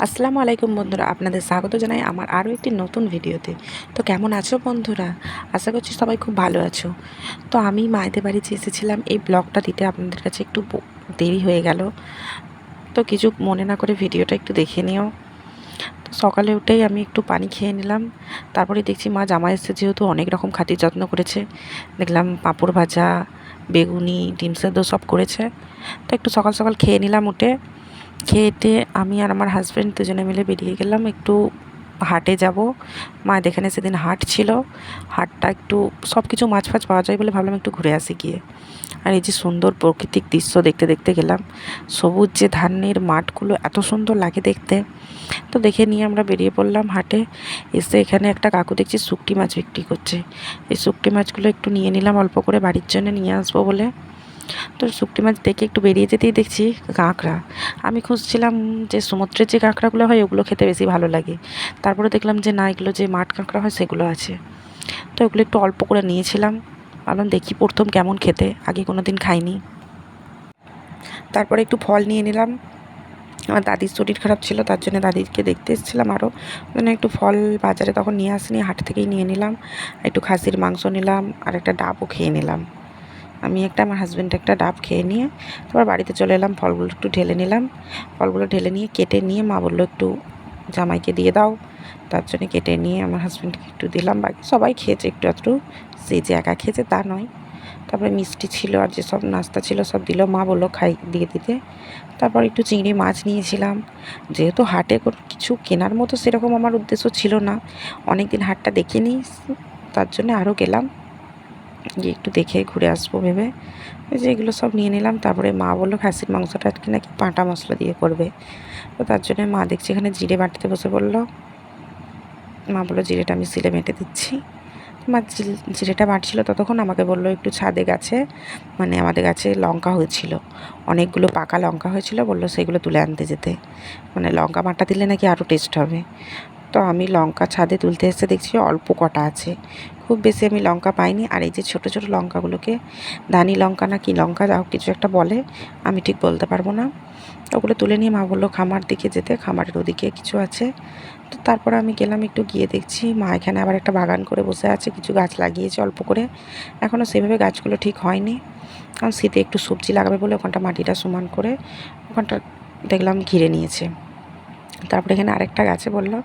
আসসালামু আলাইকুম বন্ধুরা, আপনাদের স্বাগত জানাই আমার আরও একটি নতুন ভিডিওতে। তো কেমন আছো বন্ধুরা? আশা করছি সবাই খুব ভালো আছো। তো আমি মায়েদের বাড়িতে এসেছিলাম, এই ব্লগটা দিতে আপনাদের কাছে একটু দেরি হয়ে গেল। তো কিছু মনে না করে ভিডিওটা একটু দেখে নিও। তো সকালে উঠেই আমি একটু পানি খেয়ে নিলাম। তারপরে দেখছি মা জামাই এসেছে, যেহেতু অনেক রকম খাতির যত্ন করেছে। দেখলাম পাঁপড় ভাজা, বেগুনি, ডিম সেদ্ধ সব করেছে। তো একটু সকাল সকাল খেয়ে নিলাম উঠে। খেয়েটে আমি আর আমার হাজব্যান্ড দুজনে মিলে বেরিয়ে গেলাম একটু হাটে যাব। মায়ের এখানে সেদিন হাট ছিল, হাটটা একটু সব কিছু মাছ ফাছ পাওয়া যায় বলে ভাবলাম একটু ঘুরে আসি গিয়ে। আর এই যে সুন্দর প্রাকৃতিক দৃশ্য দেখতে দেখতে গেলাম, সবুজ যে ধানের মাঠগুলো এত সুন্দর লাগে দেখতে। তো দেখে নিয়ে আমরা বেরিয়ে পড়লাম হাটে। এসে এখানে একটা কাকু দেখছি শুকটি মাছ বিক্রি করছে। এই শুকটি মাছগুলো একটু নিয়ে নিলাম অল্প করে, বাড়ির জন্য নিয়ে আসবো বলে। তো শুকটি মাছ দেখে একটু বেরিয়ে যেতেই দেখছি কাঁকড়া। আমি খুঁজছিলাম যে সমুদ্রের যে কাঁকড়াগুলো হয় ওগুলো খেতে বেশি ভালো লাগে, তারপরে দেখলাম যে না, এগুলো যে মাঠ কাঁকড়া হয় সেগুলো আছে। তো এগুলো একটু অল্প করে নিয়েছিলাম, ভাবলাম দেখি প্রথম কেমন খেতে, আগে কোনো দিন খাইনি। তারপরে একটু ফল নিয়ে নিলাম। আমার দাদির শরীর খারাপ ছিল, তার জন্য দাদিকে দেখতে এসেছিলাম আরও, মানে একটু ফল বাজারে তখন নিয়ে আসিনি, হাট থেকেই নিয়ে নিলাম। একটু খাসির মাংস নিলাম আর একটা ডাবও খেয়ে নিলাম। আমি একটা, আমার হাজব্যান্ড একটা ডাব খেয়ে নিয়ে তারপর বাড়িতে চলে এলাম। ফলগুলো একটু ঢেলে নিলাম, ফলগুলো ঢেলে নিয়ে কেটে নিয়ে মা বললো একটু জামাইকে দিয়ে দাও, তার জন্য কেটে নিয়ে আমার হাজব্যান্ডকে একটু দিলাম। বাকি সবাই খেয়েছে একটু একটু, সে যে একা খেয়েছে তা নয়। তারপরে মিষ্টি ছিল আর যেসব নাস্তা ছিল সব দিল, মা বললো খাই দিয়ে দিতে। তারপর একটু চিংড়ি মাছ নিয়েছিলাম। যেহেতু হাটে কিছু কেনার মতো সেরকম আমার উদ্দেশ্য ছিল না, অনেক দিন হাটটা দেখিনি, তার জন্য আরও গেলাম গিয়ে একটু দেখে ঘুরে আসবো ভেবে। ওই যে এগুলো সব নিয়ে নিলাম। তারপরে মা বললো খাসির মাংসটা আজকে নাকি পাঁটা মশলা দিয়ে করবে। তো তার জন্য মা দেখছি এখানে জিরে বাটতে বসে পড়লো। মা বললো জিরেটা আমি সিলে বেটে দিচ্ছি। মা জিরেটা বাটছিল ততক্ষণ আমাকে বললো একটু ছাদে গাছে, মানে আমাদের গাছে লঙ্কা হয়েছিল, অনেকগুলো পাকা লঙ্কা হয়েছিল, বললো সেগুলো তুলে আনতে যেতে, মানে লঙ্কা বাটা দিলে নাকি আরও টেস্ট হবে। তো আমি লঙ্কা ছাদে তুলতে এসে দেখছি অল্প কটা আছে, খুব বেশি আমি লঙ্কা পাইনি। আর এই যে ছোটো ছোটো লঙ্কাগুলোকে ধানি লঙ্কা না কি লঙ্কা যাও কিছু একটা বলে, আমি ঠিক বলতে পারবো না। ওগুলো তুলে নিয়ে মা বললো খামার দিকে যেতে, খামারের ওদিকে কিছু আছে। তো তারপরে আমি গেলাম, একটু গিয়ে দেখছি মা এখানে আবার একটা বাগান করে বসে আছে, কিছু গাছ লাগিয়েছে অল্প করে, এখনও সেভাবে গাছগুলো ঠিক হয়নি, কারণ শীতে একটু সবজি লাগাবে বলে ওখানটা মাটিটা সমান করে ওখানটা দেখলাম ঘিরে নিয়েছে। তারপরে এখানে আরেকটা গাছে বললো,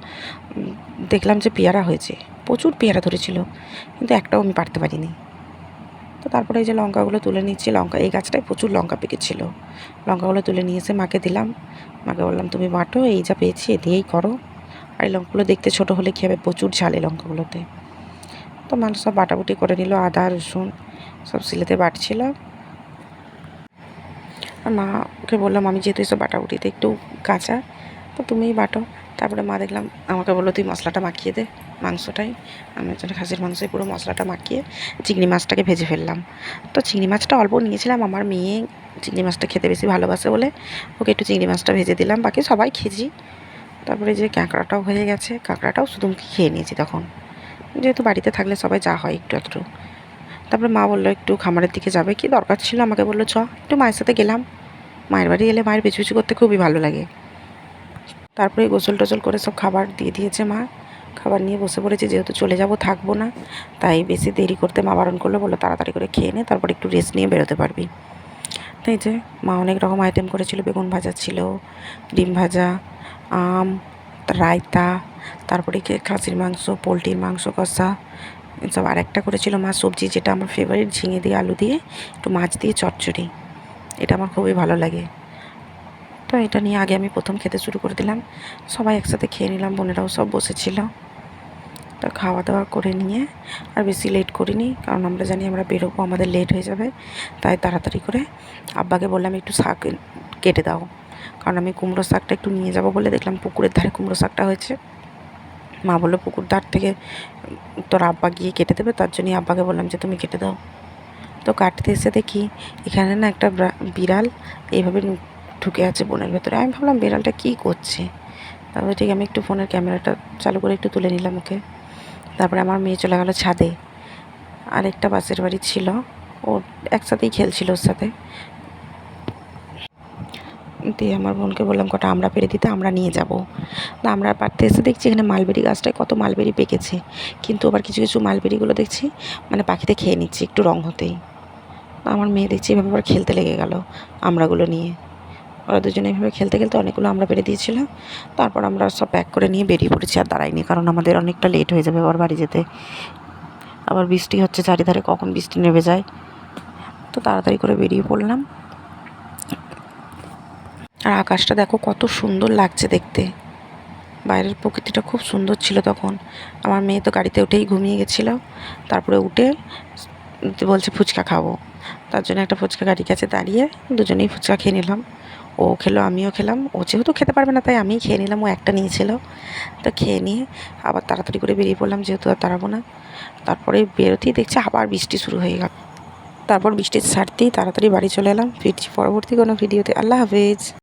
দেখলাম যে পেয়ারা হয়েছে, প্রচুর পেয়ারা ধরেছিল, কিন্তু একটাও আমি পারতে পারিনি। তো তারপরে এই যে লঙ্কাগুলো তুলে নিচ্ছি, লঙ্কা এই গাছটায় প্রচুর লঙ্কা পেকেছিল, লঙ্কাগুলো তুলে নিয়ে এসে মাকে দিলাম। মাকে বললাম তুমি বাটো, এই যা পেয়েছি এ দিয়েই করো। আর এই লঙ্কাগুলো দেখতে ছোটো হলে কী হবে, প্রচুর ঝাল এই লঙ্কাগুলোতে। তো মানুষ সব বাটাবুটি করে নিল, আদা রসুন সব সিলেতে বাটছিল। আর মাকে বললাম আমি যেহেতু এসব বাটাবুটিতে একটু কাঁচা, তো তুমিই বাটো। তারপরে মা দেখলাম আমাকে বললো তুই মশলাটা মাখিয়ে দে মাংসটাই। আমি হচ্ছে খাসির মাংসে পুরো মশলাটা মাখিয়ে চিংড়ি মাছটাকে ভেজে ফেললাম। তো চিংড়ি মাছটা অল্প নিয়েছিলাম, আমার মেয়ে চিংড়ি মাছটা খেতে বেশি ভালোবাসে বলে ওকে একটু চিংড়ি মাছটা ভেজে দিলাম, বাকি সবাই খেয়েছি। তারপরে যে কাঁকড়াটাও হয়ে গেছে, কাঁকড়াটাও শুধু খেয়ে নিয়েছি তখন, যেহেতু বাড়িতে থাকলে সবাই যা হয় একটু একটু। তারপরে মা বললো একটু খামারের দিকে যাবে, কি দরকার ছিল, আমাকে বললো চ একটু মায়ের সাথে গেলাম। মায়ের বাড়ি এলে মায়ের পিছু পিছু করতে খুবই ভালো লাগে। তারপরে গোসল টোসল করে সব খাবার দিয়ে দিয়েছে মা, খাবার নিয়ে বসে পড়েছে, যেহেতু চলে যাব থাকবো না, তাই বেশি দেরি করতে মা বারণ করলো, বললো তাড়াতাড়ি করে খেয়ে নে, তারপর একটু রেস্ট নিয়ে বেরোতে পারবি। তাই যে মা অনেক রকম আইটেম করেছিল, বেগুন ভাজা ছিল, ডিম ভাজা, আম, রায়তা, তারপরে খাসির মাংস, পোলট্রির মাংস কষা এসব। আর একটা করেছিল মা সবজি, যেটা আমার ফেভারিট, ঝিঙে দিয়ে আলু দিয়ে একটু মাছ দিয়ে চচ্চড়ি, এটা আমার খুবই ভালো লাগে। তো এটা নিয়ে আগে আমি প্রথম খেতে শুরু করে দিলাম, সবাই একসাথে খেয়ে নিলাম, বোনেরাও সব বসেছিল। তো খাওয়া দাওয়া করে নিয়ে আর বেশি লেট করিনি, কারণ আমরা জানি আমরা বেরোবো, আমাদের লেট হয়ে যাবে, তাই তাড়াতাড়ি করে আব্বাকে বললাম একটু শাক কেটে দাও, কারণ আমি কুমড়ো শাকটা একটু নিয়ে যাব বলে দেখলাম পুকুরের ধারে কুমড়ো শাকটা হয়েছে। মা বললো পুকুর ধার থেকে তোর আব্বা গিয়ে কেটে দেবে, তার জন্যই আব্বাকে বললাম যে তুমি কেটে দাও। তো কাটতে এসে দেখি এখানে না একটা বিড়াল এইভাবে ঢুকে আছে বনের ভেতরে। আমি ভাবলাম বিড়ালটা কী করছে, তারপরে ঠিক আমি একটু ফোনের ক্যামেরাটা চালু করে একটু তুলে নিলাম ওকে। তারপরে আমার মেয়ে চলে গেল ছাদে, আরেকটা পাশের বাড়ি ছিল, ও একসাথেই খেলছিল ওর সাথে। দিয়ে আমার বোনকে বললাম কটা আমরা পেড়ে দিতে, আমরা নিয়ে যাব। তা আমরা পাড়তে এসে দেখছি এখানে মালবেরি গাছটায় কত মালবেরি পেকেছে, কিন্তু আবার কিছু কিছু মালবেরিগুলো দেখছি মানে পাখিতে খেয়ে নিচ্ছে একটু রং হতেই। আমার মেয়ে দেখছি এভাবে আবার খেলতে লেগে গেল আমড়াগুলো নিয়ে। ওরা দুজনে এভাবে খেলতে খেলতে অনেকগুলো আমরা পেড়ে দিয়েছিল। তারপর আমরা সব প্যাক করে নিয়ে বেরিয়ে পড়েছি, আর দাঁড়াইনি, কারণ আমাদের অনেকটা লেট হয়ে যাবে আবার বাড়ি যেতে। আবার বৃষ্টি হচ্ছে চারিধারে, কখন বৃষ্টি নেমে যায়। তো তাড়াতাড়ি করে বেরিয়ে পড়লাম। আর আকাশটা দেখো কত সুন্দর লাগছে দেখতে, বাইরের প্রকৃতিটা খুব সুন্দর ছিল তখন। আমার মেয়ে তো গাড়িতে উঠেই ঘুমিয়ে গেছিলো। তারপরে উঠে বলছে ফুচকা খাবো, তার জন্য একটা ফুচকা গাড়ির কাছে দাঁড়িয়ে দুজনেই ফুচকা খেয়ে নিলাম। ও খেলো, আমিও খেলাম। ও যেহেতু খেতে পারবে না তাই আমিই খেয়ে নিলাম, ও একটা নিয়েছিল। তো খেয়ে নিয়ে আবার তাড়াতাড়ি করে বেরিয়ে পড়লাম, যেহেতু আর দাঁড়াবো না। তারপরে বেরোতেই দেখছি আবার বৃষ্টি শুরু হয়ে গেল। তারপর বৃষ্টি ছাড়তেই তাড়াতাড়ি বাড়ি চলে এলাম। ফিরছি পরবর্তী কোনো ভিডিওতে। আল্লাহ হাফেজ।